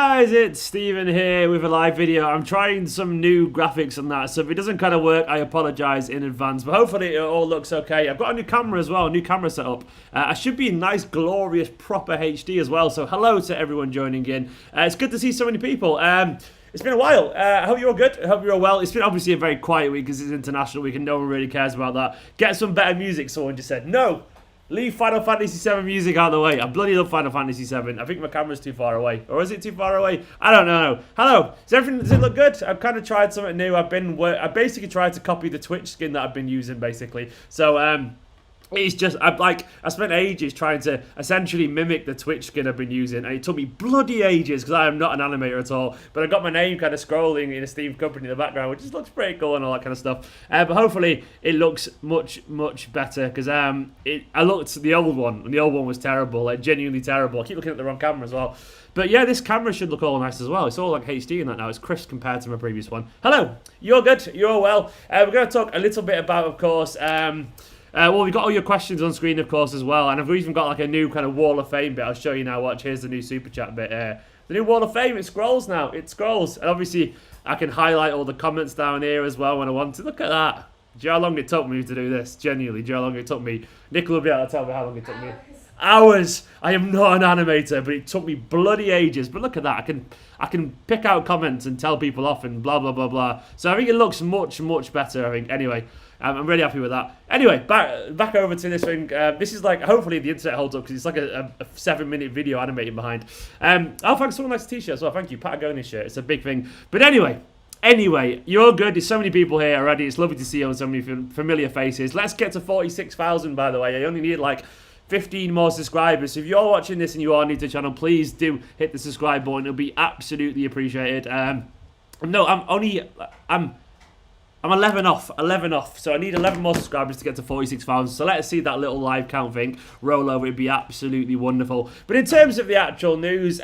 guys, it's Steven here with a live video. I'm trying some new graphics on that, so if it doesn't kind of work, I apologise in advance, but hopefully it all looks okay. I've got a new camera as well, a new camera setup. I should be in nice, glorious, proper HD as well, so hello to everyone joining in. It's good to see so many people. It's been a while. I hope you're all good. I hope you're all well. It's been obviously a very quiet week because it's International Week and no one really cares about that. Get some better music, someone just said. No! Leave Final Fantasy VII music out of the way. I bloody love Final Fantasy VII. I think my camera's too far away. Or is it too far away? I don't know. Hello. Does it look good? I've kind of tried something new. I basically tried to copy the Twitch skin that I've been using, basically. So, it's just, I spent ages trying to essentially mimic the Twitch skin I've been using, and it took me bloody ages because I am not an animator at all. But I got my name kind of scrolling in Esteemed Kompany in the background, which just looks pretty cool and all that kind of stuff. But hopefully it looks much, much better because I looked at the old one, and the old one was terrible, like genuinely terrible. I keep looking at the wrong camera as well. But yeah, this camera should look all nice as well. It's all like HD in that now. It's crisp compared to my previous one. Hello, you're good, you're well. We're going to talk a little bit about, of course, well, we've got all your questions on screen, of course, as well. And I've even got like a new kind of Wall of Fame bit. I'll show you now. Watch, here's the new Super Chat bit. The new Wall of Fame, it scrolls now. It scrolls. And obviously, I can highlight all the comments down here as well when I want to. Look at that. Do you know how long it took me to do this? Genuinely, do you know how long it took me? Nicola will be able to tell me how long it took me. Hours. I am not an animator, but it took me bloody ages. But look at that. I can pick out comments and tell people off and blah, blah, blah, blah. So I think it looks much, much better, I think. Anyway, I'm really happy with that. Anyway, back over to this thing. This is like, hopefully the internet holds up because it's like a 7-minute video animating behind. Oh, thanks, someone likes the t-shirt as well. Thank you, Patagonia shirt. It's a big thing. But anyway, you're all good. There's so many people here already. It's lovely to see you on so many familiar faces. Let's get to 46,000, by the way. I only need like 15 more subscribers. So if you're watching this and you are new to the channel, please do hit the subscribe button. It'll be absolutely appreciated. No, I'm 11 off, so I need 11 more subscribers to get to 46,000. So let's see that little live count thing roll over. It'd be absolutely wonderful. But in terms of the actual news,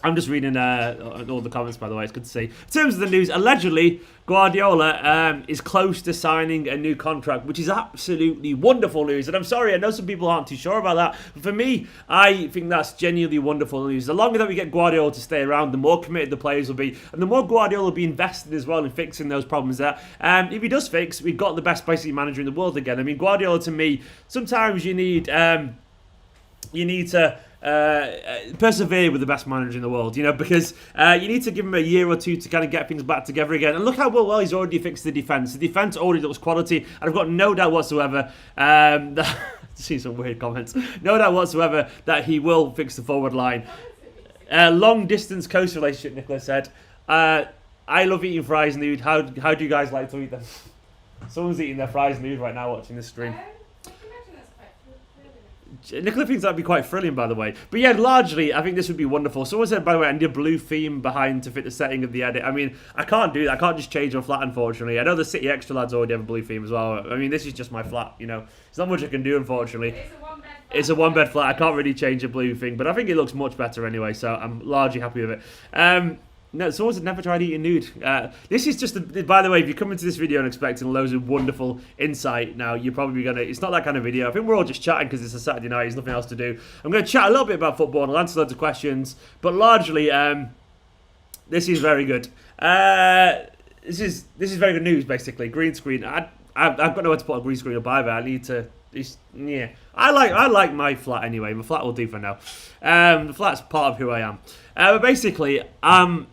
I'm just reading all the comments, by the way. It's good to see. In terms of the news, allegedly, Guardiola is close to signing a new contract, which is absolutely wonderful news. And I'm sorry, I know some people aren't too sure about that. But for me, I think that's genuinely wonderful news. The longer that we get Guardiola to stay around, the more committed the players will be. And the more Guardiola will be invested as well in fixing those problems there. If he does fix, we've got the best basically manager in the world again. I mean, Guardiola, to me, sometimes you need to persevere with the best manager in the world, you know, because you need to give him a year or two to kind of get things back together again. And look how well he's already fixed the defence. The defence already looks quality, and I've got no doubt whatsoever see some weird comments. No doubt whatsoever that he will fix the forward line. Long distance coast relationship, Nicola said. I love eating fries nude. How do you guys like to eat them? Someone's eating their fries nude right now watching this stream. Nicola thinks that'd be quite thrilling, by the way. But yeah, largely, I think this would be wonderful. Someone said, by the way, I need a blue theme behind to fit the setting of the edit. I mean, I can't do that. I can't just change my flat, unfortunately. I know the City Extra lads already have a blue theme as well. I mean, this is just my flat, you know. There's not much I can do, unfortunately. It's a one-bed flat. I can't really change a blue thing, but I think it looks much better anyway, so I'm largely happy with it. No, someone said never tried eating nude. This is just, by the way, if you're coming to this video and expecting loads of wonderful insight now, you're probably going to, it's not that kind of video. I think we're all just chatting because it's a Saturday night, there's nothing else to do. I'm going to chat a little bit about football and I'll answer loads of questions, but largely, this is very good. This is very good news, basically. Green screen. I've got nowhere to put a green screen up either. I need to, yeah. I like my flat anyway. My flat will do for now. The flat's part of who I am. But basically, I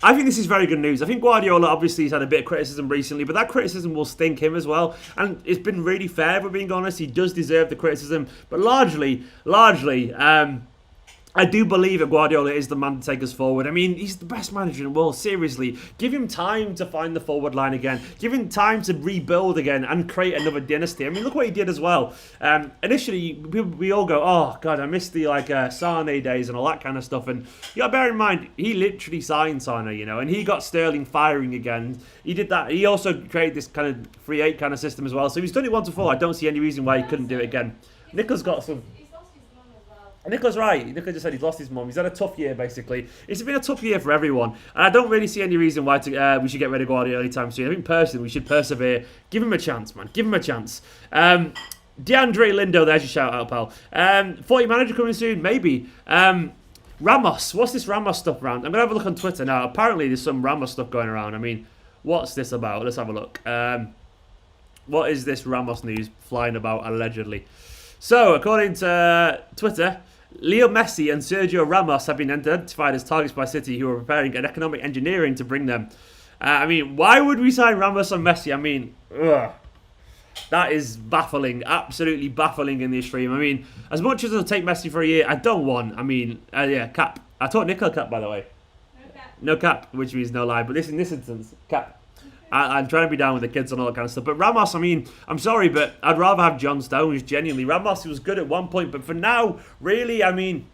think this is very good news. I think Guardiola obviously has had a bit of criticism recently, but that criticism will stink him as well. And it's been really fair, if we're being honest. He does deserve the criticism. But largely, I do believe that Guardiola is the man to take us forward. I mean, he's the best manager in the world, seriously. Give him time to find the forward line again. Give him time to rebuild again and create another dynasty. I mean, look what he did as well. Initially, we all go, oh, God, I miss the Sane days and all that kind of stuff. And you got to bear in mind, he literally signed Sane, you know, and he got Sterling firing again. He did that. He also created this kind of 3-8 kind of system as well. So he's done it once before. I don't see any reason why he couldn't do it again. Nicola's got some... Nicola's right. Nicola just said he's lost his mum. He's had a tough year, basically. It's been a tough year for everyone. And I don't really see any reason why we should get rid of Guardiola anytime soon. I think personally we should persevere. Give him a chance, man. Give him a chance. DeAndre Lindo, there's your shout out, pal. 40 manager coming soon? Maybe. Ramos. What's this Ramos stuff around? I'm going to have a look on Twitter now. Apparently, there's some Ramos stuff going around. I mean, what's this about? Let's have a look. What is this Ramos news flying about, allegedly? So, according to Twitter, Leo Messi and Sergio Ramos have been identified as targets by City, who are preparing an economic engineering to bring them. I mean, why would we sign Ramos and Messi? I mean, ugh. That is baffling, absolutely baffling in the extreme. I mean, as much as I'll take Messi for a year, I don't want. I mean, yeah, cap. I taught Nicola cap, by the way. No cap, which means no lie. But in this instance, cap. I'm trying to be down with the kids and all that kind of stuff. But Ramos, I mean, I'm sorry, but I'd rather have John Stones, genuinely. Ramos was good at one point, but for now, really, I mean,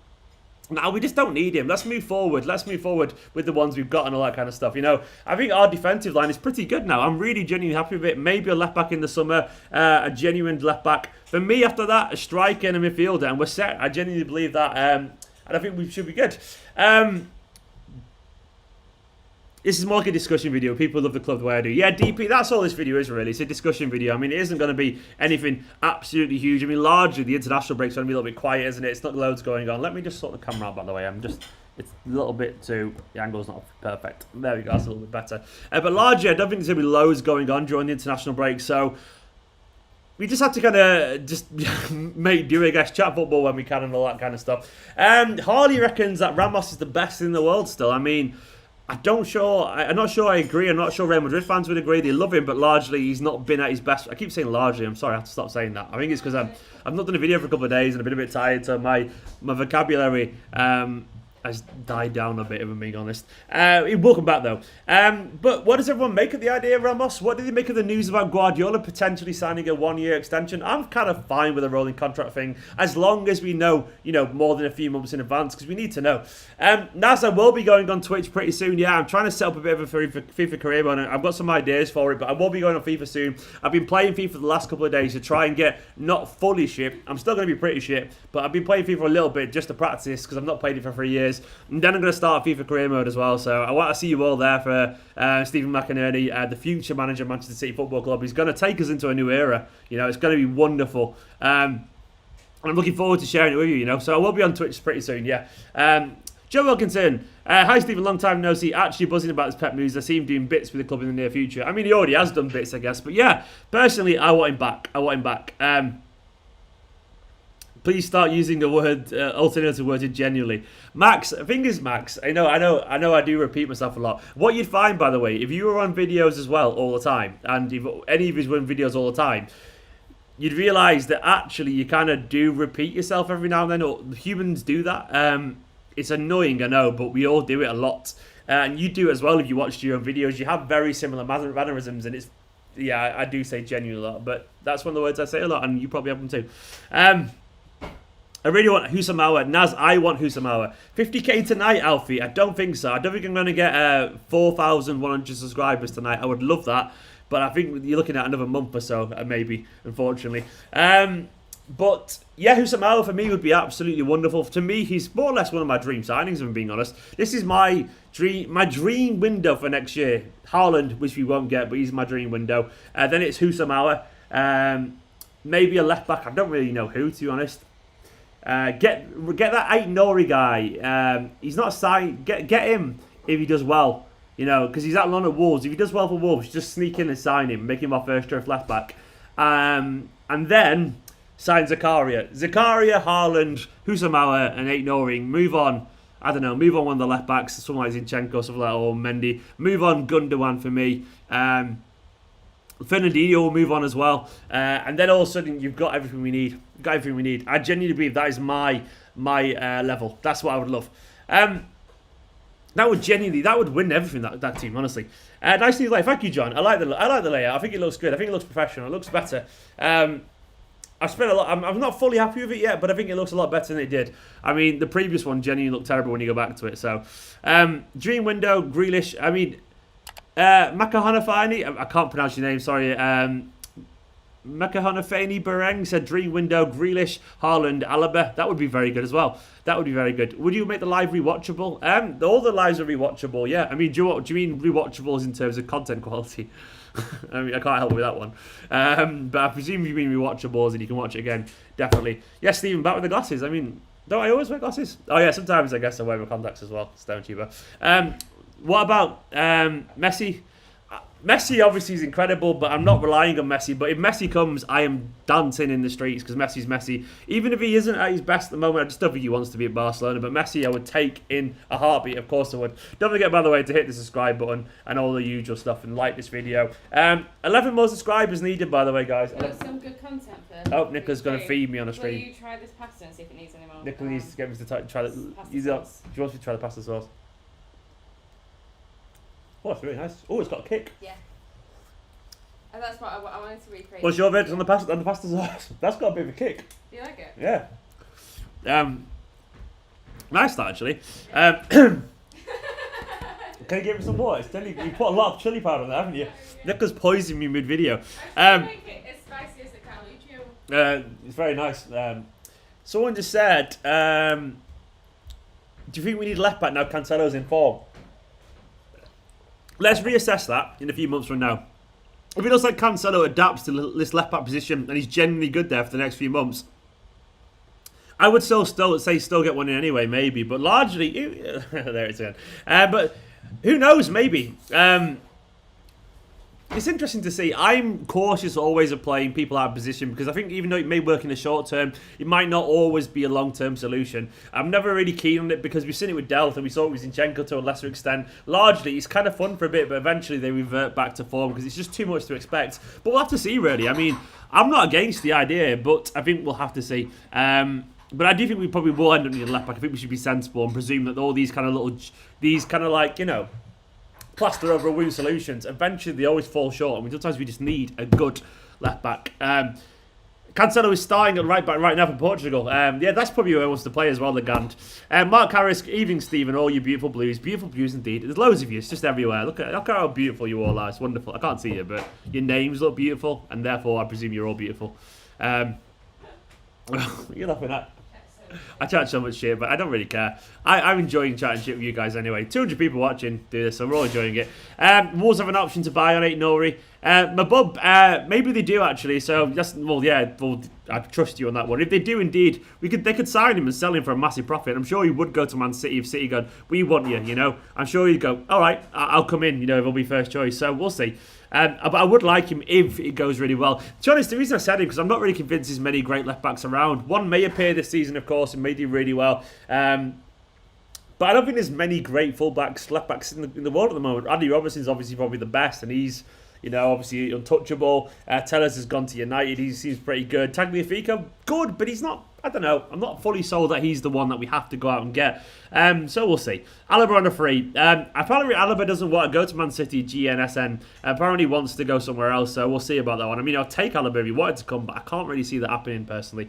now we just don't need him. Let's move forward. Let's move forward with the ones we've got and all that kind of stuff. You know, I think our defensive line is pretty good now. I'm really genuinely happy with it. Maybe a left back in the summer, a genuine left back. For me, after that, a striker and a midfielder, and we're set. I genuinely believe that, and I think we should be good. This is more like a discussion video. People love the club the way I do. Yeah, DP, that's all this video is, really. It's a discussion video. I mean, it isn't going to be anything absolutely huge. I mean, largely, the international break's going to be a little bit quiet, isn't it? It's not loads going on. Let me just sort the camera out, by the way. It's a little bit too... The angle's not perfect. There we go. That's a little bit better. But largely, I don't think there's going to be loads going on during the international break. So, we just have to kind of just make do, I guess, chat football when we can and all that kind of stuff. Harley reckons that Ramos is the best in the world still. I mean... I'm not sure I agree. I'm not sure Real Madrid fans would agree. They love him, but largely he's not been at his best. I keep saying largely. I'm sorry, I have to stop saying that. I think it's because I've not done a video for a couple of days and I've been a bit tired, so my vocabulary has died down a bit, if I'm being honest. Welcome back, though. But what does everyone make of the idea of Ramos? What do they make of the news about Guardiola potentially signing a one-year extension? I'm kind of fine with a rolling contract thing, as long as we know, more than a few months in advance, because we need to know. Naz, I will be going on Twitch pretty soon. Yeah, I'm trying to set up a bit of a FIFA career mode. I've got some ideas for it, but I will be going on FIFA soon. I've been playing FIFA the last couple of days to try and get not fully shit. I'm still going to be pretty shit, but I've been playing FIFA a little bit just to practice, because I've not played it for 3 years. And then I'm going to start FIFA career mode as well. So I want to see you all there for Stephen McInerney, the future manager of Manchester City Football Club. He's going to take us into a new era. It's going to be wonderful. And I'm looking forward to sharing it with you, So I will be on Twitch pretty soon, yeah. Joe Wilkinson. Hi, Stephen. Long time no see. Actually buzzing about this Pep news. I see him doing bits with the club in the near future. I mean, he already has done bits, I guess. But yeah, personally, I want him back. Please start using the word alternative words genuinely. Max, the thing is, Max, I know I do repeat myself a lot. What you'd find, by the way, if you were on videos as well all the time, and if any of you were on videos all the time, you'd realise that actually you kind of do repeat yourself every now and then, or humans do that. It's annoying, I know, but we all do it a lot. And you do it as well if you watch your own videos. You have very similar mannerisms, and it's, yeah, I do say genuine a lot, but that's one of the words I say a lot, and you probably have them too. I really want Husamawa. Naz, I want Husamawa. 50k tonight, Alfie? I don't think so. I don't think I'm going to get 4,100 subscribers tonight. I would love that. But I think you're looking at another month or so, maybe, unfortunately. But, yeah, Husamawa for me would be absolutely wonderful. To me, he's more or less one of my dream signings, if I'm being honest. This is my dream window for next year. Haaland, which we won't get, but he's my dream window. Then it's Husamawa. Maybe a left-back. I don't really know who, to be honest. Get that Ait Nori guy. He's not signed. Get him if he does well. Because he's at London Wolves. If he does well for Wolves, just sneak in and sign him, make him our first choice left back, and then sign Zakaria, Haaland, Husamawa, and Ait Nori. Move on. I don't know. Move on one of the left backs, someone like Zinchenko, something like that, or Mendy. Move on Gundogan for me. Fernandinho will move on as well, and then all of a sudden you've got everything we need. I genuinely believe that is my level. That's what I would love. That would win everything, that team, honestly. Nice to like. Thank you, John. I like the layout. I think it looks good. I think it looks professional. It looks better. I've spent a lot. I'm not fully happy with it yet, but I think it looks a lot better than it did. I mean, the previous one genuinely looked terrible when you go back to it. So, dream window, Grealish. I mean, Makahanafani. I can't pronounce your name. Sorry. Makahanafani Bareng said dream window, Grealish, Haaland, Alaba. That would be very good as well. That would be very good. Would you make the live rewatchable? All the lives are rewatchable, yeah. I mean, do you mean rewatchables in terms of content quality? I mean, I can't help with that one. But I presume you mean rewatchables and you can watch it again. Definitely. Yes, Stephen, back with the glasses. I mean, Don't I always wear glasses? Oh yeah, sometimes I guess I wear my contacts as well. Stone cheaper. What about Messi? Messi obviously is incredible, but I'm not relying on Messi. But if Messi comes, I am dancing in the streets because Messi's Messi. Even if he isn't at his best at the moment, I just don't think he wants to be at Barcelona. But Messi, I would take in a heartbeat. Of course I would. Don't forget, by the way, to hit the subscribe button and all the usual stuff and like this video. 11 more subscribers needed, by the way, guys. Got some good content for. Oh, Nicola's going to feed me on a stream. Will you try this pasta and see if it needs any more? Nicola needs to get me to try the. Do you want me to try the pasta sauce? Oh, it's really nice. Oh, it's got a kick. Yeah. And that's what I wanted to recreate. What's your verdict on the pasta sauce? That's got a bit of a kick. Do you like it? Yeah. Nice that actually. Can you give me some more? It's you put a lot of chili powder on there, haven't you? Nicola's poisoning me mid-video. I make it as spicy as it can. It's very nice. Someone just said, do you think we need left back now Cancelo's in form? Let's reassess that in a few months from now. If it looks like Cancelo adapts to this left back position and he's genuinely good there for the next few months, I would still get one in anyway, maybe. But largely, there it is again. But who knows? Maybe. It's interesting to see. I'm cautious always of playing people out of position because I think even though it may work in the short term, it might not always be a long-term solution. I'm never really keen on it because we've seen it with Delta and we saw it with Zinchenko to a lesser extent. Largely, it's kind of fun for a bit, but eventually they revert back to form because it's just too much to expect. But we'll have to see, really. I mean, I'm not against the idea, but I think we'll have to see. But I do think we probably will end up needing a left back. I think we should be sensible and presume that all these kind of like, you know, plaster over a wound solutions, eventually they always fall short. I mean, sometimes we just need a good left back. Cancelo is starting at right back right now for Portugal. Yeah, that's probably who I wants to play as well, Legand. Mark Harris, evening Stephen, all you beautiful blues. Beautiful blues indeed. There's loads of you, it's just everywhere. Look at how beautiful you all are. It's wonderful. I can't see you, but your names look beautiful, and therefore I presume you're all beautiful. You're laughing at. I chat so much shit, but I don't really care. I'm enjoying chatting shit with you guys anyway. 200 people watching do this, so we're all enjoying it. Wolves have an option to buy on 8 Nori. My bub, maybe they do actually. So that's I trust you on that one. If they do indeed, they could sign him and sell him for a massive profit. I'm sure he would go to Man City if City gone, we want you. You know, I'm sure he'd go. All right, I'll come in. You know, if he'll be first choice. So we'll see. But I would like him if it goes really well. To be honest, the reason I said him because I'm not really convinced there's many great left backs around. One may appear this season, of course, and may do really well. But I don't think there's many great full-backs, left-backs in the world at the moment. Andy Robertson's obviously probably the best, and he's, you know, obviously untouchable. Tellers has gone to United. He seems pretty good. Tagliafico, good, but he's not, I don't know. I'm not fully sold that he's the one that we have to go out and get. So we'll see. Alaba on a free. Apparently Alaba doesn't want to go to Man City, GNSN. Apparently wants to go somewhere else, so we'll see about that one. I mean, I'll take Alaba if he wanted to come, but I can't really see that happening personally.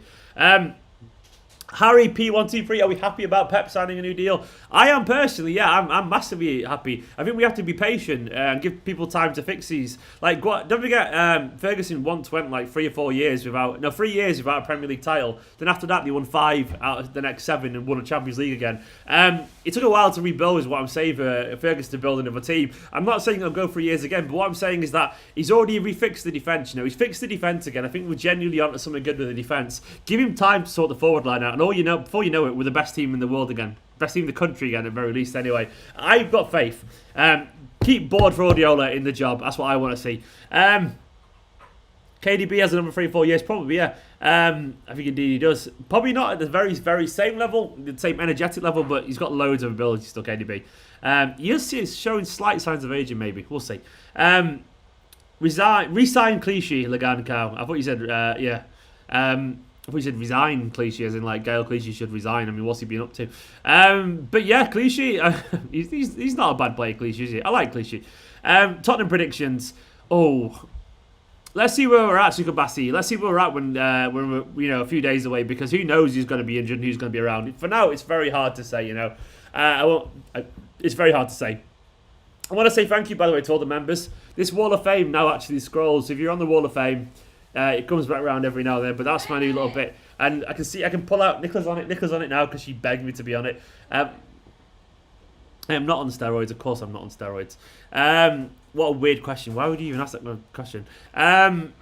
Harry P123, are we happy about Pep signing a new deal? I am personally, yeah, I'm massively happy. I think we have to be patient and give people time to fix these. Like, don't forget, Ferguson once went like 3 years without a Premier League title. Then after that, they won 5 out of the next 7 and won a Champions League again. It took a while to rebuild, is what I'm saying, for Ferguson to build another team. I'm not saying it'll go 3 years again, but what I'm saying is that he's already refixed the defence. You know, he's fixed the defence again. I think we're genuinely onto something good with the defence. Give him time to sort the forward line out, and before you know it, we're the best team in the world again. Best team in the country again, at very least, anyway. I've got faith. Keep bored for Guardiola in the job. That's what I want to see. KDB has another 3-4 years, probably, yeah. I think indeed he does. Probably not at the very, very same level, the same energetic level, but he's got loads of ability still, KDB. You'll see it's showing slight signs of aging, maybe. We'll see. Resign Clichy, Lagan Cow. I thought you said, yeah. I thought you said resign Clichy, as in like Gael Clichy should resign. I mean, what's he been up to? But yeah, Clichy, he's not a bad player, Clichy, is he? I like Clichy. Tottenham predictions. Oh, let's see where we're at, Sukabasi. Let's see where we're at when we're a few days away, because who knows who's going to be injured and who's going to be around. For now, it's very hard to say. You know, it's very hard to say. I want to say thank you, by the way, to all the members. This Wall of Fame now actually scrolls. If you're on the Wall of Fame, it comes back around every now and then, but that's my new little bit. And I can pull out Nicola's on it now because she begged me to be on it. I am not on steroids, of course I'm not on steroids. What a weird question. Why would you even ask that question? How would you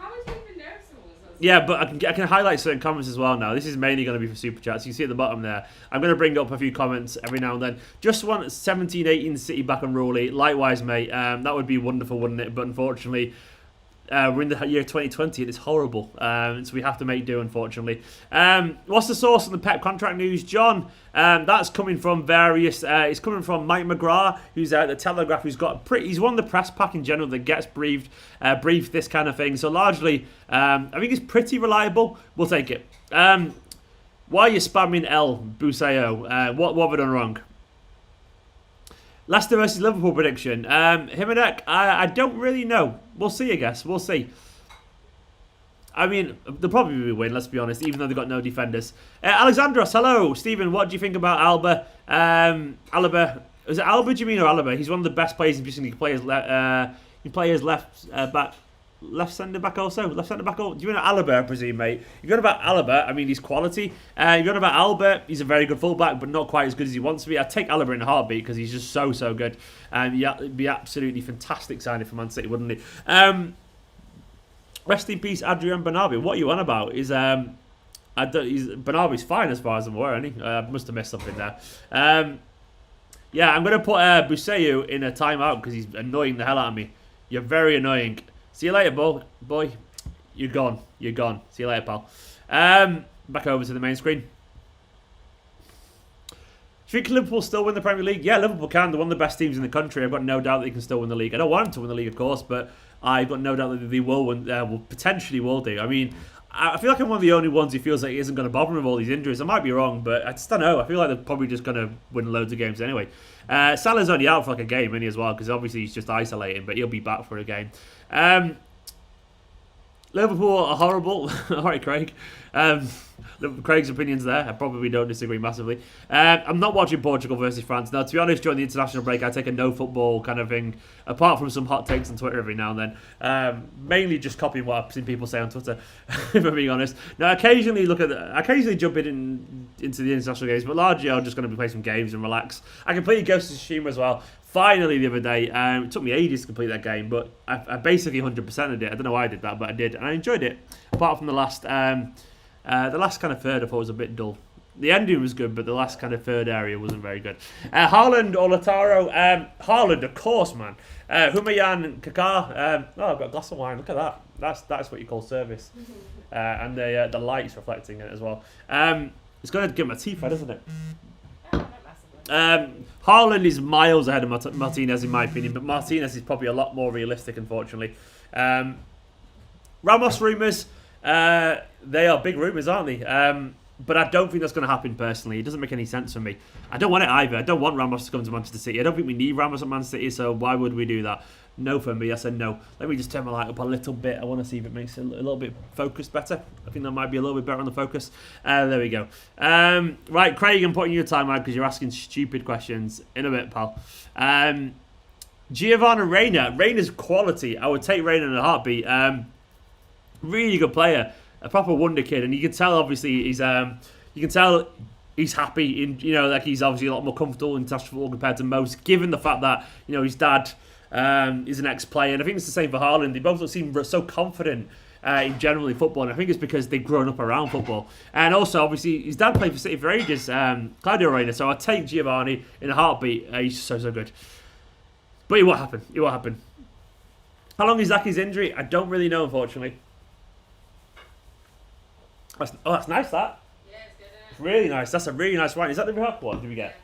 even know someone was on steroids? Yeah, but I can highlight certain comments as well now. This is mainly going to be for Super Chats. You can see at the bottom there. I'm going to bring up a few comments every now and then. Just want 17-18 City back unruly. Likewise, mate. That would be wonderful, wouldn't it? But unfortunately, we're in the year 2020 and it's horrible. So we have to make do, unfortunately. What's the source on the Pep contract news, John? That's coming from various. It's coming from Mike McGrath, who's at the Telegraph. He's one of the press pack in general that gets briefed this kind of thing. So largely, I think he's pretty reliable. We'll take it. Why are you spamming El Buseo? What have I done wrong? Leicester versus Liverpool prediction. Himenek, I don't really know. We'll see, I guess. We'll see. I mean, they'll probably win, let's be honest, even though they've got no defenders. Alexandros, hello. Stephen, what do you think about Alba? Alaba. Is it Alba, do you mean, or Alaba? He's one of the best players in He can play as left back. Left centre back also? Left centre back? Do you mean Alaba, I presume, mate? You're going about Alaba, I mean, he's quality. You're going about Alba, he's a very good fullback, but not quite as good as he wants to be. I'd take Alaba in a heartbeat because he's just so good. Yeah, it'd be absolutely fantastic signing for Man City, wouldn't it? Rest in peace, Adrian Bernabeu. What are you on about? Bernabeu's fine as far as I'm aware, isn't he? I must have missed something there. Yeah, I'm going to put Buseu in a timeout because he's annoying the hell out of me. You're very annoying. See you later, boy. You're gone. See you later, pal. Back over to the main screen. Do you think Liverpool still win the Premier League? Yeah, Liverpool can. They're one of the best teams in the country. I've got no doubt they can still win the league. I don't want them to win the league, of course, but I've got no doubt that they will win. Potentially will do. I mean, I feel like I'm one of the only ones who feels like he isn't going to bother with all these injuries. I might be wrong, but I just don't know. I feel like they're probably just going to win loads of games anyway. Salah's only out for like a game, isn't he, as well? Because obviously he's just isolating, but he'll be back for a game. Liverpool are horrible. All right, Craig. Craig's opinions there. I probably don't disagree massively. I'm not watching Portugal versus France. Now, to be honest, during the international break, I take a no football kind of thing, apart from some hot takes on Twitter every now and then. Mainly just copying what I've seen people say on Twitter, if I'm being honest. Now, occasionally jump into the international games, but largely I'm just going to be playing some games and relax. I completed Ghost of Tsushima as well. Finally, the other day, it took me ages to complete that game, but I basically 100%ed it. I don't know why I did that, but I did, and I enjoyed it. Apart from the last kind of third, I thought was a bit dull. The ending was good, but the last kind of third area wasn't very good. Haaland or Lautaro? Haaland, of course, man. Humayun and Kaká. Oh, I've got a glass of wine. Look at that. That's what you call service. And the light's reflecting it as well. It's going to get my teeth red, isn't it? Haaland is miles ahead of Martinez in my opinion, but Martinez is probably a lot more realistic, unfortunately. Ramos rumours, they are big rumours, aren't they? But I don't think that's going to happen personally. It doesn't make any sense for me. I don't want it either. I don't want Ramos to come to Manchester City. I don't think we need Ramos at Man City, so why would we do that? No for me. I said no. Let me just turn my light up a little bit. I want to see if it makes it a little bit focused better. I think that might be a little bit better on the focus. There we go. Right, Craig, I'm putting you a timeout because you're asking stupid questions. In a bit, pal. Giovanni Reina. Reina's quality. I would take Reina in a heartbeat. Really good player. A proper wonder kid. And you can tell, obviously, he's happy. Like he's obviously a lot more comfortable in international football compared to most, given the fact that, his dad is an ex-player, and I think it's the same for Haaland. They both seem so confident in generally football, and I think it's because they've grown up around football. And also, obviously, his dad played for City for ages, Claudio Reyna, so I'd take Giovanni in a heartbeat. He's so good. But it won't happen. How long is Zaki's injury? I don't really know, unfortunately. That's nice, that. Yeah, it's good, isn't it? It's really nice. That's a really nice wine. Is that the Rioja one? Did we get?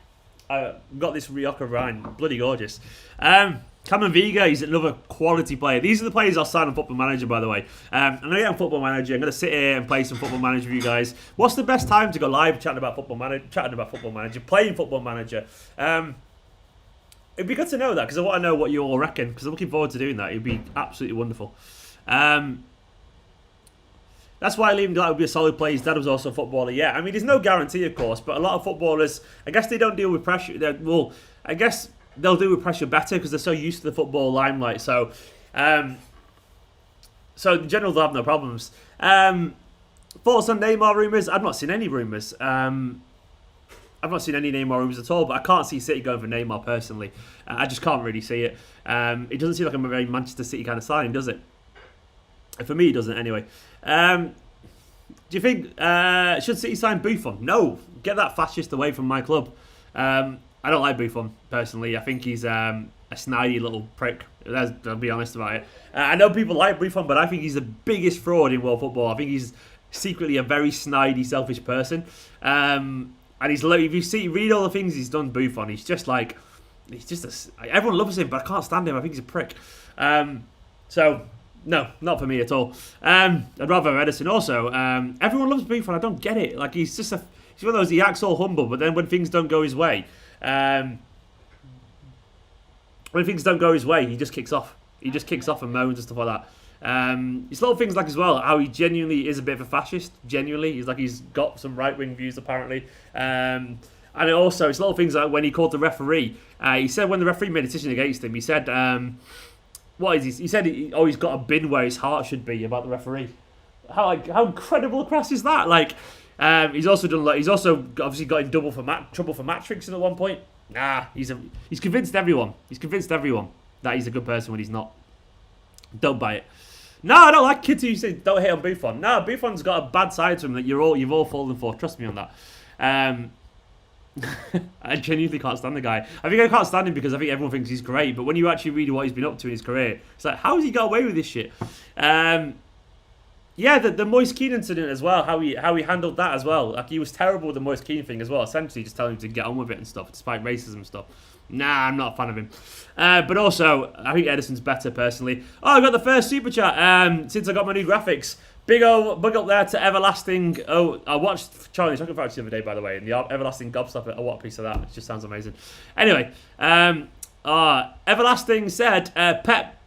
I got this Rioja wine. Bloody gorgeous. Cameron Vega, he's another quality player. These are the players I'll sign on Football Manager, by the way. I know you're on Football Manager. I'm going to sit here and play some Football Manager with you guys. What's the best time to go live chatting about Football Manager, playing Football Manager? It'd be good to know that, because I want to know what you all reckon, because I'm looking forward to doing that. It'd be absolutely wonderful. That's why Liam Gillett would be a solid player. His dad was also a footballer. Yeah, I mean, there's no guarantee, of course, but a lot of footballers, I guess they don't deal with pressure. I guess they'll deal with pressure better because they're so used to the football limelight. So in general, they'll have no problems. Thoughts on Neymar rumours? I've not seen any rumours. I've not seen any Neymar rumours at all, but I can't see City going for Neymar personally. I just can't really see it. It doesn't seem like a very Manchester City kind of signing, does it? For me, it doesn't anyway. Do you think should City sign Buffon? No, get that fascist away from my club. I don't like Buffon personally. I think he's a snidey little prick. I'll be honest about it. I know people like Buffon, but I think he's the biggest fraud in world football. I think he's secretly a very snidey, selfish person. And he's if you read all the things he's done, Buffon, he's just everyone loves him, but I can't stand him. I think he's a prick. So. No, not for me at all. I'd rather have Ederson. Also, everyone loves Buffon. I don't get it. Like he's one of those. He acts all humble, but then when things don't go his way, he just kicks off. He just kicks off and moans and stuff like that. It's little things like as well how he genuinely is a bit of a fascist. Genuinely, he's got some right wing views apparently. And also it's little things like when he called the referee. He said when the referee made a decision against him, he said. What is he? He said he's got a bin where his heart should be about the referee. How incredible crass is that? Like, he's also obviously got in trouble for match fixing at one point. Nah, he's convinced everyone. He's convinced everyone that he's a good person when he's not. Don't buy it. No, I don't like kids who say don't hate on Buffon. No, Buffon's got a bad side to him that you've all fallen for. Trust me on that. I genuinely can't stand the guy. I think I can't stand him because I think everyone thinks he's great, but when you actually read what he's been up to in his career, it's like, how has he got away with this shit? The Moise Keane incident as well, how he handled that as well. Like he was terrible with the Moise Keane thing as well, essentially just telling him to get on with it and stuff, despite racism stuff. Nah, I'm not a fan of him. But also, I think Ederson's better personally. Oh, I got the first super chat since I got my new graphics. Big up there to Everlasting. Oh, I watched Charlie's Chocolate Factory the other day, by the way, and the Everlasting Gobstopper. Oh, what a piece of that. It just sounds amazing. Anyway, Everlasting said Pep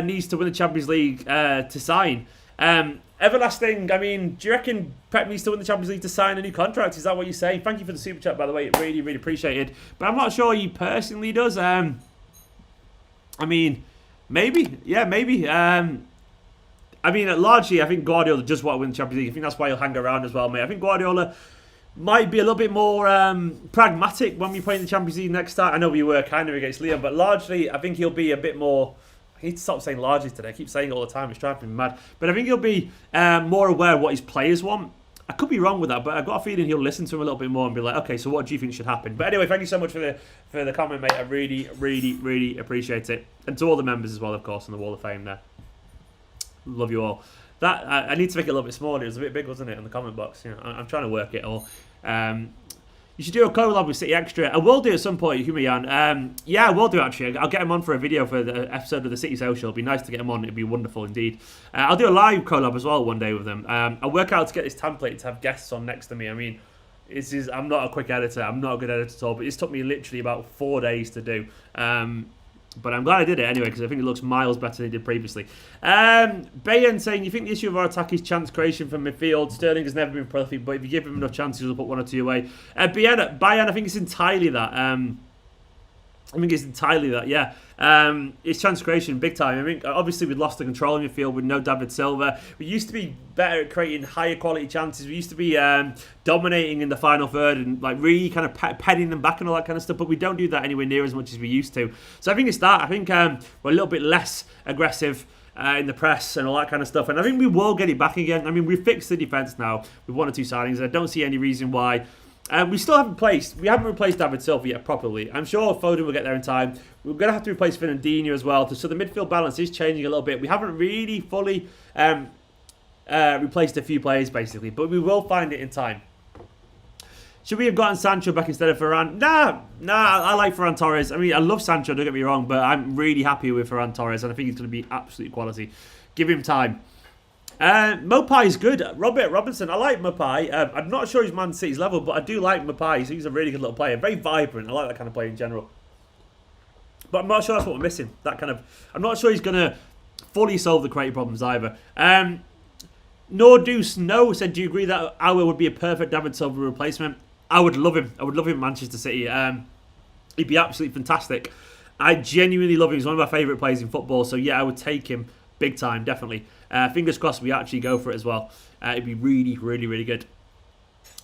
needs to win the Champions League to sign. Everlasting, I mean, do you reckon Pep needs to win the Champions League to sign a new contract? Is that what you're saying? Thank you for the super chat, by the way. Really, really appreciated. But I'm not sure he personally does. I mean, maybe. Yeah, maybe. I mean, largely, I think Guardiola just want to win the Champions League. I think that's why he'll hang around as well, mate. I think Guardiola might be a little bit more pragmatic when we play in the Champions League next time. I know we were kind of against Leon, but largely, I think he'll be a bit more... I need to stop saying largely today. I keep saying it all the time. It's driving me mad. But I think he'll be more aware of what his players want. I could be wrong with that, but I've got a feeling he'll listen to him a little bit more and be like, okay, so what do you think should happen? But anyway, thank you so much for the comment, mate. I really, really, really appreciate it. And to all the members as well, of course, on the Wall of Fame there. Love you all. That I need to make it a little bit smaller. It was a bit big, wasn't it, in the comment box? You know, I'm trying to work it all. You should do a collab with City Extra. I will do at some point, Humayan. Yeah, I will do actually. I'll get him on for a video for the episode of the City Social. It'll be nice to get him on. It'd be wonderful indeed. I'll do a live collab as well one day with them. I'll work out to get this template to have guests on next to me. I mean, I'm not a quick editor. I'm not a good editor at all. But this took me literally about 4 days to do. But I'm glad I did it anyway because I think it looks miles better than it did previously. Bayan saying, you think the issue of our attack is chance creation from midfield? Sterling has never been prolific, but if you give him enough chances, he'll put one or two away. Bayan, I think it's entirely that. Yeah. It's chance creation, big time. I mean, obviously we'd lost the control in midfield with no David Silva. We used to be better at creating higher quality chances. We used to be dominating in the final third and like really kind of penning them back and all that kind of stuff. But we don't do that anywhere near as much as we used to. So I think it's that. I think we're a little bit less aggressive in the press and all that kind of stuff. And I think we will get it back again. I mean, we've fixed the defence now with 1 or 2 signings. I don't see any reason why. We haven't replaced David Silva yet properly. I'm sure Foden will get there in time. We're going to have to replace Fernandinho as well. So the midfield balance is changing a little bit. We haven't really fully replaced a few players basically, but we will find it in time. Should we have gotten Sancho back instead of Ferran? Nah, I like Ferran Torres. I mean, I love Sancho, don't get me wrong, but I'm really happy with Ferran Torres and I think he's going to be absolute quality. Give him time. Mopai is good. Robert Robinson, I like Mopai. I'm not sure he's Man City's level, but I do like Mopai. He's a really good little player. Very vibrant. I like that kind of player in general. But I'm not sure that's what we're missing. I'm not sure he's going to fully solve the creative problems either. Nordeus No said, do you agree that Auer would be a perfect David Silva replacement? I would love him. I would love him in Manchester City. He'd be absolutely fantastic. I genuinely love him. He's one of my favourite players in football. So yeah, I would take him big time, definitely. Fingers crossed we actually go for it as well. It'd be really, really, really good.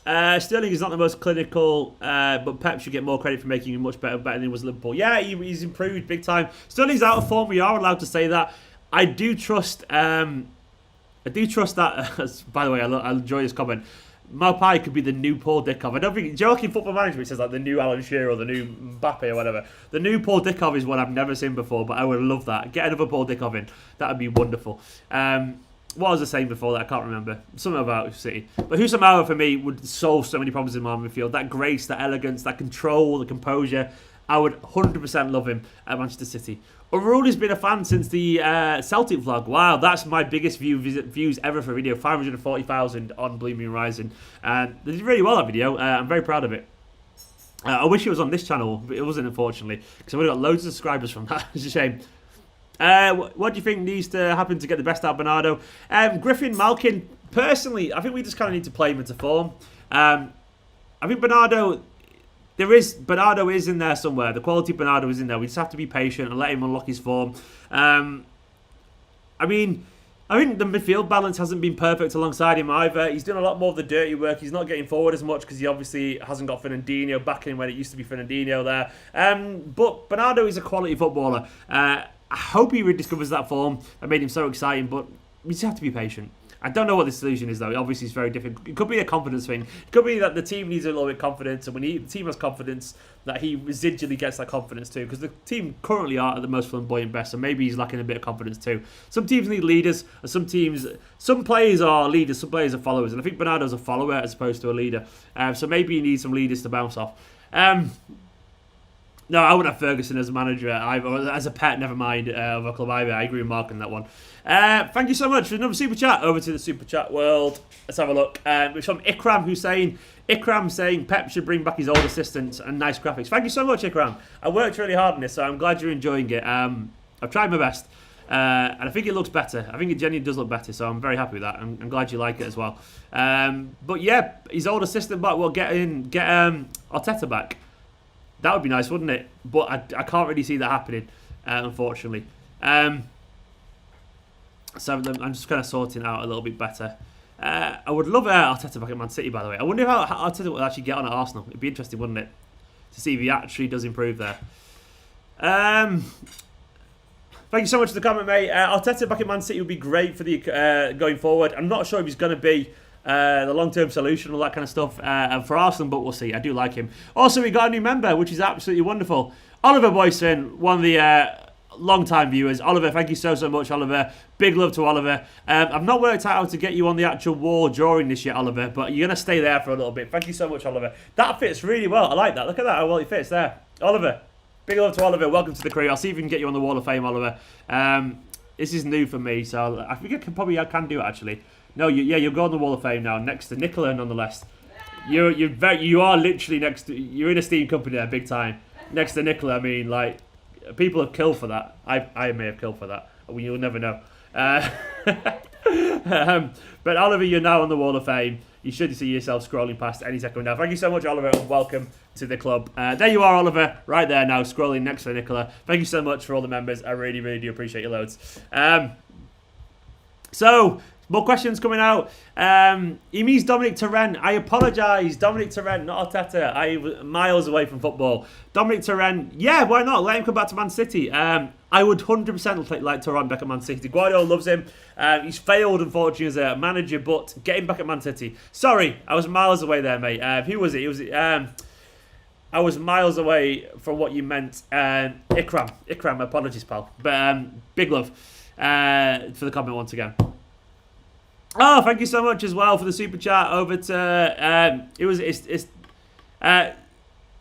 Sterling is not the most clinical, but Pep should get more credit for making him much better than he was at Liverpool. Yeah, he's improved big time. Sterling's out of form. We are allowed to say that. I do trust I do trust that. By the way, I enjoy this comment. Maupai could be the new Paul Dickov. I don't think joking Football Manager says like the new Alan Shearer or the new Mbappe or whatever. The new Paul Dickov is one I've never seen before, but I would love that. Get another Paul Dickov in. That would be wonderful. What was I saying before that? I can't remember. Something about City. But Houssam Aouar for me would solve so many problems in my midfield. That grace, that elegance, that control, the composure. I would 100% love him at Manchester City. O'Reilly's been a fan since the Celtic vlog. Wow, that's my biggest views ever for a video. 540,000 on Blue Moon Rising. And they did really well, that video. I'm very proud of it. I wish it was on this channel, but it wasn't, unfortunately. Because I would have got loads of subscribers from that. It's a shame. What do you think needs to happen to get the best out of Bernardo? Griffin, Malkin, personally, I think we just kind of need to play him into form. I think Bernardo is in there somewhere. The quality of Bernardo is in there. We just have to be patient and let him unlock his form. I think the midfield balance hasn't been perfect alongside him either. He's doing a lot more of the dirty work. He's not getting forward as much because he obviously hasn't got Fernandinho back in when it used to be Fernandinho there. But Bernardo is a quality footballer. I hope he rediscovers that form that made him so exciting, but we just have to be patient. I don't know what the solution is, though. Obviously, it's very difficult. It could be a confidence thing. It could be that the team needs a little bit of confidence, and when the team has confidence, that he residually gets that confidence too. Because the team currently are at the most flamboyant best, so maybe he's lacking a bit of confidence too. Some teams need leaders, and some players are leaders, some players are followers, and I think Bernardo's a follower as opposed to a leader. So maybe he needs some leaders to bounce off. No, I wouldn't have Ferguson as a manager, as a pet, never mind, of a club either. I agree with Mark on that one. Thank you so much for another Super Chat. Over to the Super Chat world. Let's have a look. It's from Ikram saying Pep should bring back his old assistants and nice graphics. Thank you so much, Ikram. I worked really hard on this, so I'm glad you're enjoying it. I've tried my best. And I think it looks better. I think it genuinely does look better, so I'm very happy with that. I'm glad you like it as well. But yeah, his old assistant back. We'll get Arteta back. That would be nice, wouldn't it? But I can't really see that happening, unfortunately. So I'm just kind of sorting out a little bit better. I would love Arteta back at Man City, by the way. I wonder how Arteta would actually get on at Arsenal. It'd be interesting, wouldn't it? To see if he actually does improve there. Thank you so much for the comment, mate. Arteta back at Man City would be great for the going forward. I'm not sure if he's going to be the long-term solution, all that kind of stuff for Arsenal, but we'll see. I do like him. Also, we got a new member, which is absolutely wonderful. Oliver Boyson, one of the long-time viewers. Oliver, thank you so much, Oliver. Big love to Oliver. I've not worked out how to get you on the actual wall drawing this yet, Oliver, but you're going to stay there for a little bit. Thank you so much, Oliver. That fits really well. I like that. Look at that, how well it fits there. Oliver, big love to Oliver. Welcome to the crew. I'll see if we can get you on the Wall of Fame, Oliver. This is new for me, so I think I can do it, actually. No, you'll go on the Wall of Fame now, next to Nicola, nonetheless. You are literally next to... You're in Esteemed Kompany there, big time. Next to Nicola, I mean, like... People have killed for that. I may have killed for that. You'll never know. But Oliver, you're now on the Wall of Fame. You should see yourself scrolling past any second now. Thank you so much, Oliver, and welcome to the club. There you are, Oliver, right there now, scrolling next to Nicola. Thank you so much for all the members. I really, really do appreciate your loads. So... More questions coming out. He means Dominic Torrent. I apologise. Dominic Torrent, not Arteta. I'm miles away from football. Dominic Torrent, yeah, why not? Let him come back to Man City. I would 100% like Torrent back at Man City. Guardiola loves him. He's failed, unfortunately, as a manager, but get him back at Man City. Sorry, I was miles away there, mate. Who was it? I was miles away from what you meant. Ikram, apologies, pal. But big love for the comment once again. Oh, thank you so much as well for the super chat over to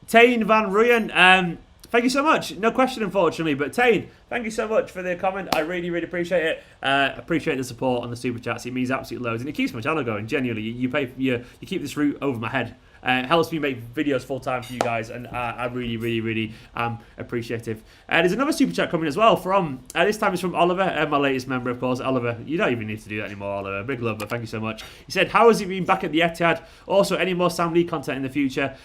Tane Van Ruyen. Thank you so much. No question, unfortunately, but Tane, thank you so much for the comment. I really, really appreciate it. Appreciate the support on the super chats. It means absolutely loads, and it keeps my channel going. Genuinely, you keep this roof over my head. It helps me make videos full time for you guys, and I really, really, really am appreciative. There's another super chat coming as well from, this time it's from Oliver, my latest member, of course. Oliver, you don't even need to do that anymore, Oliver. Big love, but thank you so much. He said, how has it been back at the Etihad? Also, any more Sam Lee content in the future?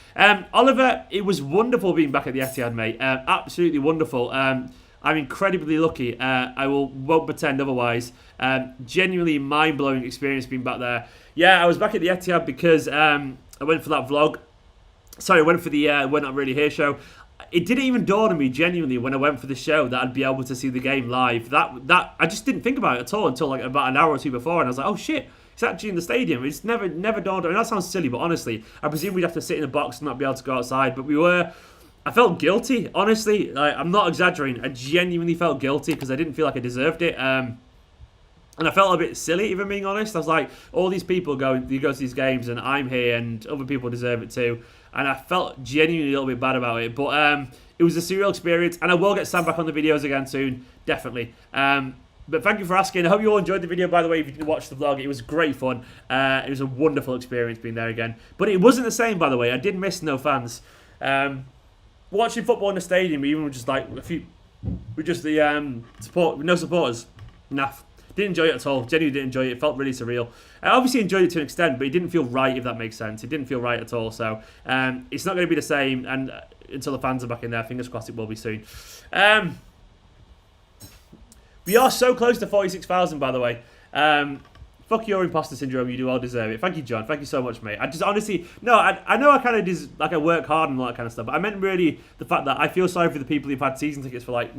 Oliver, it was wonderful being back at the Etihad, mate. Absolutely wonderful. I'm incredibly lucky. I won't pretend otherwise. Genuinely mind-blowing experience being back there. Yeah, I was back at the Etihad because... I went for that vlog. Sorry, I went for the We're Not Really Here show. it didn't even dawn on me genuinely when I went for the show that I'd be able to see the game live. That I just didn't think about it at all until like about an hour or two before, and I was like, oh shit, it's actually in the stadium. It's never dawned on me. That sounds silly, but honestly, I presume we'd have to sit in a box and not be able to go outside. But we were. I felt guilty, honestly. Like, I'm not exaggerating. I genuinely felt guilty because I didn't feel like I deserved it. And I felt a bit silly, even being honest. I was like, all these people go to these games, and I'm here, and other people deserve it too. And I felt genuinely a little bit bad about it. But it was a surreal experience, and I will get Sam back on the videos again soon, definitely. But thank you for asking. I hope you all enjoyed the video, by the way, if you didn't watch the vlog. It was great fun. It was a wonderful experience being there again. But it wasn't the same, by the way. I did miss no fans. Watching football in the stadium, even with just like with just the support, with no supporters, naff. Didn't enjoy it at all. Genuinely didn't enjoy it. It felt really surreal. I obviously enjoyed it to an extent, but it didn't feel right, if that makes sense. It didn't feel right at all. So it's not going to be the same. And until the fans are back in there, fingers crossed it will be soon. We are so close to 46,000, by the way. Fuck your imposter syndrome. You do all deserve it. Thank you, John. Thank you so much, mate. I just honestly, no, I know I kind of like I work hard and all that kind of stuff, but I meant really the fact that I feel sorry for the people who've had season tickets for like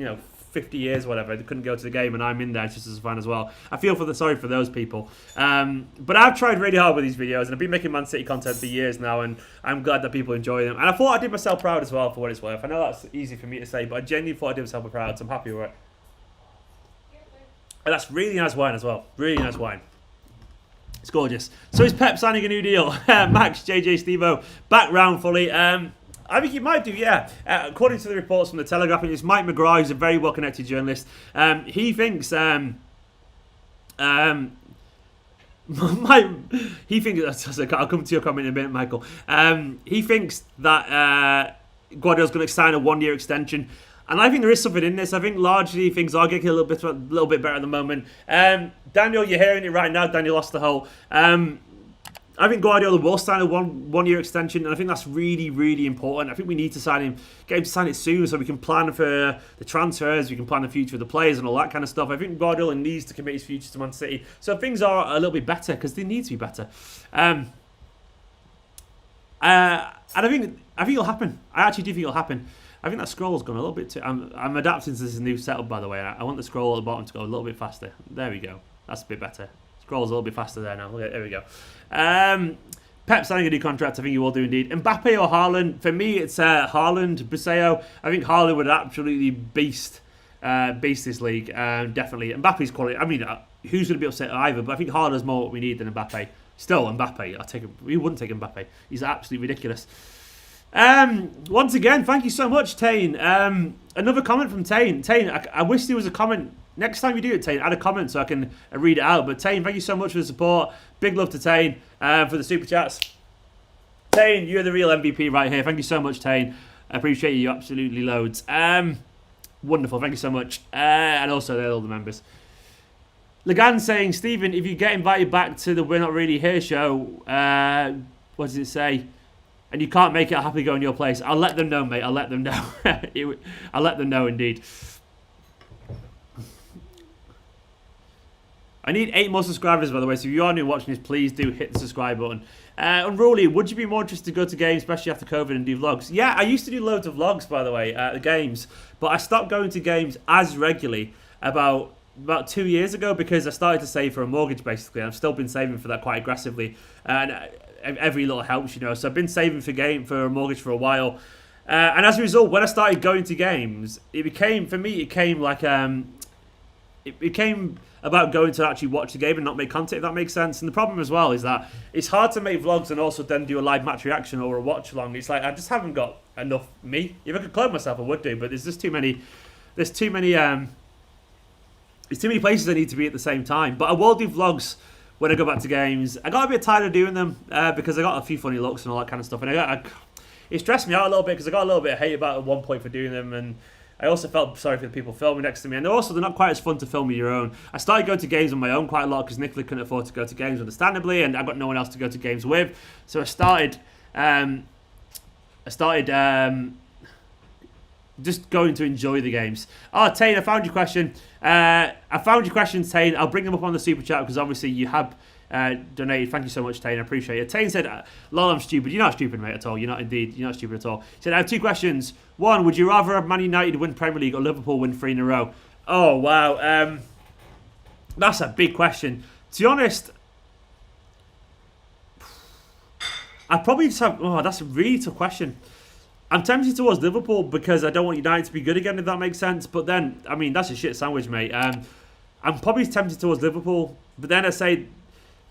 50 years or whatever. They couldn't go to the game, and I'm in there just as a fan as well. I feel sorry for those people. But I've tried really hard with these videos, and I've been making Man City content for years now, and I'm glad that people enjoy them. And I thought I did myself proud as well, for what it's worth. I know that's easy for me to say, but I genuinely thought I did myself proud, so I'm happy with it. And that's really nice wine as well. Really nice wine. It's gorgeous. So is Pep signing a new deal? Max, JJ, Stevo, back round fully. I think he might do, yeah. According to the reports from the Telegraph, it's Mike McGrath, who's a very well-connected journalist. He thinks I'll come to your comment in a minute, Michael. He thinks that Guardiola's going to sign a one-year extension. And I think there is something in this. I think largely things are getting a little bit better at the moment. Daniel, you're hearing it right now. Daniel lost the hole. I think Guardiola will sign a one-year extension, and I think that's really, really important. I think we need to get him to sign it soon, so we can plan for the transfers, we can plan the future of the players and all that kind of stuff. I think Guardiola needs to commit his future to Man City, so things are a little bit better because they need to be better. And I think it'll happen. I actually do think it'll happen. I think that scroll's gone a little bit too... I'm adapting to this new setup, by the way. I want the scroll at the bottom to go a little bit faster. There we go. That's a bit better. Scroll's a little bit faster there now. There we go. Pep signing a new contract. I think you will do indeed. Mbappe or Haaland? For me, it's Haaland, Buseo. I think Haaland would absolutely beast this league. Definitely. Mbappe's quality. I mean, who's going to be upset either? But I think Haaland's more what we need than Mbappe. Still, Mbappe. I'll take him. We wouldn't take Mbappe. He's absolutely ridiculous. Once again, thank you so much, Tane. Another comment from Tane. Tane, I wish there was a comment. Next time you do it, Tane, add a comment so I can read it out. But Tane, thank you so much for the support. Big love to Tane for the super chats. Tane, you're the real MVP right here. Thank you so much, Tane. I appreciate you absolutely loads. Wonderful, thank you so much. And also, they're all the members. Lagan saying, Stephen, if you get invited back to the We're Not Really Here show, what does it say? And you can't make it, I'll happily go in your place. I'll let them know, mate. I'll let them know. I'll let them know, indeed. I need 8 more subscribers, by the way. So if you are new watching this, please do hit the subscribe button. Unruly, would you be more interested to go to games, especially after COVID, and do vlogs? Yeah, I used to do loads of vlogs, by the way, at the games. But I stopped going to games as regularly about 2 years ago because I started to save for a mortgage, basically. I've still been saving for that quite aggressively. And every little helps, So I've been saving for a mortgage for a while. And as a result, when I started going to games, it became about going to actually watch the game and not make content, if that makes sense. And the problem as well is that it's hard to make vlogs and also then do a live match reaction or a watch along. It's like I just haven't got enough me. If I could clone myself, I would do, but there's just too many places I need to be at the same time. But I will do vlogs when I go back to games. I got a bit tired of doing them because I got a few funny looks and all that kind of stuff. And it stressed me out a little bit because I got a little bit of hate about it at one point for doing them. And I also felt sorry for the people filming next to me. And they're not quite as fun to film with your own. I started going to games on my own quite a lot because Nicola couldn't afford to go to games, understandably. And I got no one else to go to games with. So I started just going to enjoy the games. Oh, Tane, I found your question. I found your questions, Tane. I'll bring them up on the super chat because obviously you have donated. Thank you so much, Tane. I appreciate it. Tane said, "Lol, I'm stupid." You're not stupid, mate, at all. You're not indeed. You're not stupid at all. He said, "I have 2 questions. One, would you rather have Man United win Premier League or Liverpool win 3 in a row?" Oh wow, that's a big question. To be honest, I'd probably just have. Oh, that's a really tough question. I'm tempted towards Liverpool because I don't want United to be good again, if that makes sense. But then, I mean, that's a shit sandwich, mate. I'm probably tempted towards Liverpool, but then I say,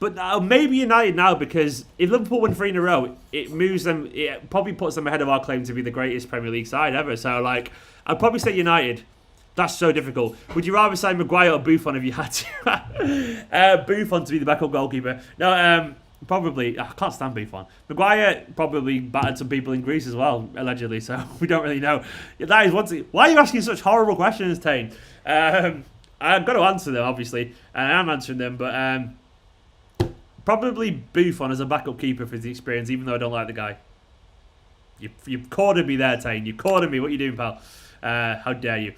but maybe United now because if Liverpool win 3 in a row, it moves them. It probably puts them ahead of our claim to be the greatest Premier League side ever. So, like, I'd probably say United. That's so difficult. Would you rather sign Maguire or Buffon if you had to? Buffon to be the backup goalkeeper. No, probably. I can't stand Buffon. Maguire probably battered some people in Greece as well, allegedly. So we don't really know. That is one thing. Why are you asking such horrible questions, Tane? I've got to answer them, obviously, and I am answering them. But probably Buffon as a backup keeper for his experience, even though I don't like the guy. You've cornered me there, Tane. You cornered me. What are you doing, pal? How dare you?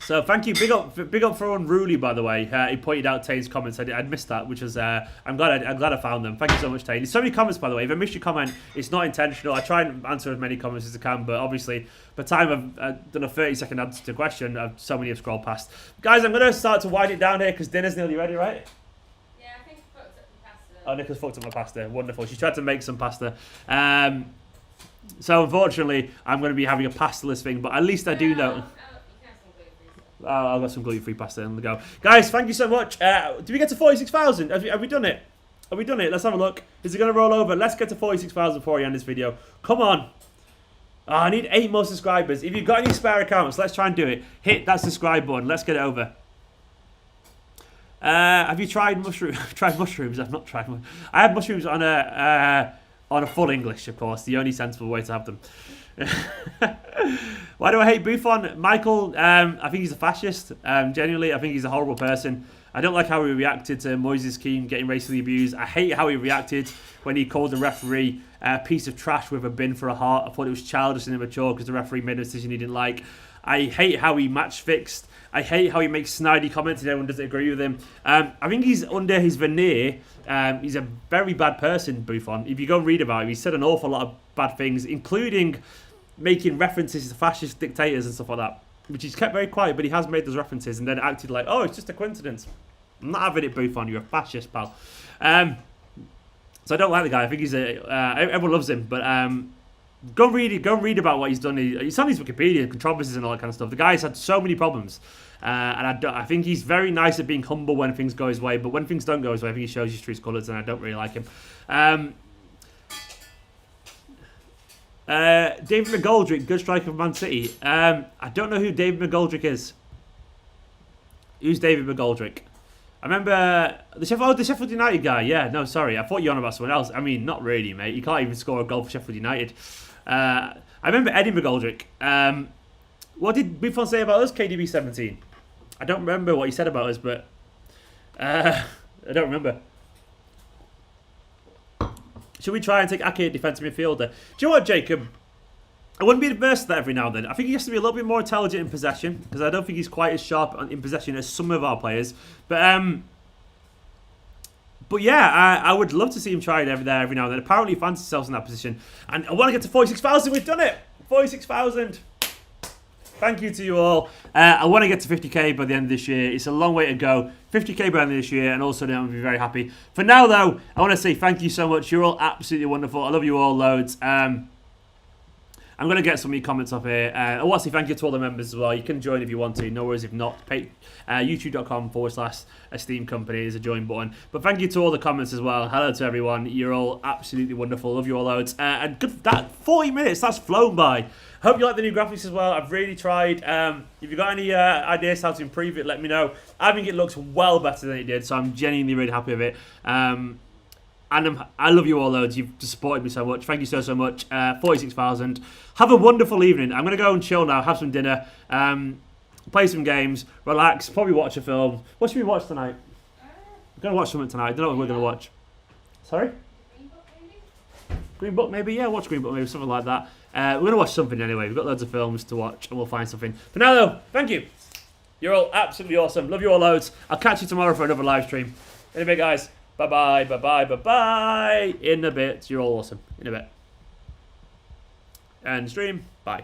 So thank you, big up for Unruly, by the way. He pointed out Tane's comments. I'd missed that, which was I'm glad I found them. Thank you so much, Tane. There's so many comments, by the way. If I missed your comment, it's not intentional. I try and answer as many comments as I can, but obviously by the time I've done a 30-second answer to a question, so many have scrolled past. Guys, I'm going to start to wind it down here because dinner's nearly ready, right? Yeah, I think I fucked up the pasta. Oh, Nico's fucked up my pasta. Wonderful. She tried to make some pasta. So unfortunately, I'm going to be having a pasteless thing, but at least I do know. I've got some gluten-free pasta on the go. Guys, thank you so much. Did we get to 46,000? Have we done it? Have we done it? Let's have a look. Is it going to roll over? Let's get to 46,000 before we end this video. Come on. Oh, I need 8 more subscribers. If you've got any spare accounts, let's try and do it. Hit that subscribe button. Let's get it over. Have you tried mushrooms? I've tried mushrooms. I've not tried mushrooms. I had mushrooms on a full English, of course. The only sensible way to have them. Why do I hate Buffon? Michael, I think he's a fascist. Genuinely, I think he's a horrible person. I don't like how he reacted to Moises Keane getting racially abused. I hate how he reacted when he called the referee a piece of trash with a bin for a heart. I thought it was childish and immature because the referee made a decision he didn't like. I hate how he match fixed. I hate how he makes snidey comments and everyone doesn't agree with him. I think he's under his veneer. He's a very bad person, Buffon. If you go read about him, he's said an awful lot of bad things, including making references to fascist dictators and stuff like that, which he's kept very quiet, but he has made those references and then acted like, oh, it's just a coincidence. I'm not having it, Buffon. You're a fascist, pal. So I don't like the guy. I think he's everyone loves him, but go read about what he's done. He's on his Wikipedia, controversies and all that kind of stuff. The guy's had so many problems, and I think he's very nice at being humble when things go his way, but when things don't go his way, I think he shows his true colours, and I don't really like him. David McGoldrick, good striker of Man City. I don't know who David McGoldrick is. Who's David McGoldrick? I remember the Sheffield United guy. Yeah, no, sorry. I thought you were on about someone else. I mean, not really, mate. You can't even score a goal for Sheffield United. I remember Eddie McGoldrick. What did Buffon say about us, KDB 17? I don't remember what he said about us, but I don't remember. Should we try and take Ake at defensive midfielder? Do you know what, Jacob? I wouldn't be adverse to that every now and then. I think he has to be a little bit more intelligent in possession, because I don't think he's quite as sharp in possession as some of our players. But yeah, I would love to see him try it every now and then. Apparently he fancies himself in that position. And I want to get to 46,000. We've done it! 46,000. Thank you to you all. I want to get to 50k by the end of this year. It's a long way to go. 50k by the end of this year, and also then I'll be very happy. For now, though, I want to say thank you so much. You're all absolutely wonderful. I love you all loads. I'm going to get some of your comments up here. I want to say thank you to all the members as well. You can join if you want to. No worries if not. YouTube.com/Esteemed Kompany is a join button. But thank you to all the comments as well. Hello to everyone. You're all absolutely wonderful. Love you all loads. And good, that 40 minutes, that's flown by. Hope you like the new graphics as well. I've really tried. If you've got any ideas how to improve it, let me know. I think it looks well better than it did, so I'm genuinely really happy with it. And I love you all loads. You've supported me so much. Thank you so much. 46,000. Have a wonderful evening. I'm going to go and chill now, have some dinner, play some games, relax, probably watch a film. What should we watch tonight? We're going to watch something tonight. I don't know what we're going to watch. Sorry? Green Book, maybe? Yeah, watch Green Book, maybe, something like that. We're going to watch something anyway. We've got loads of films to watch, and we'll find something. For now, though, thank you. You're all absolutely awesome. Love you all loads. I'll catch you tomorrow for another live stream. In a bit, guys. Bye-bye, bye-bye, bye-bye. In a bit. You're all awesome. In a bit. And stream. Bye.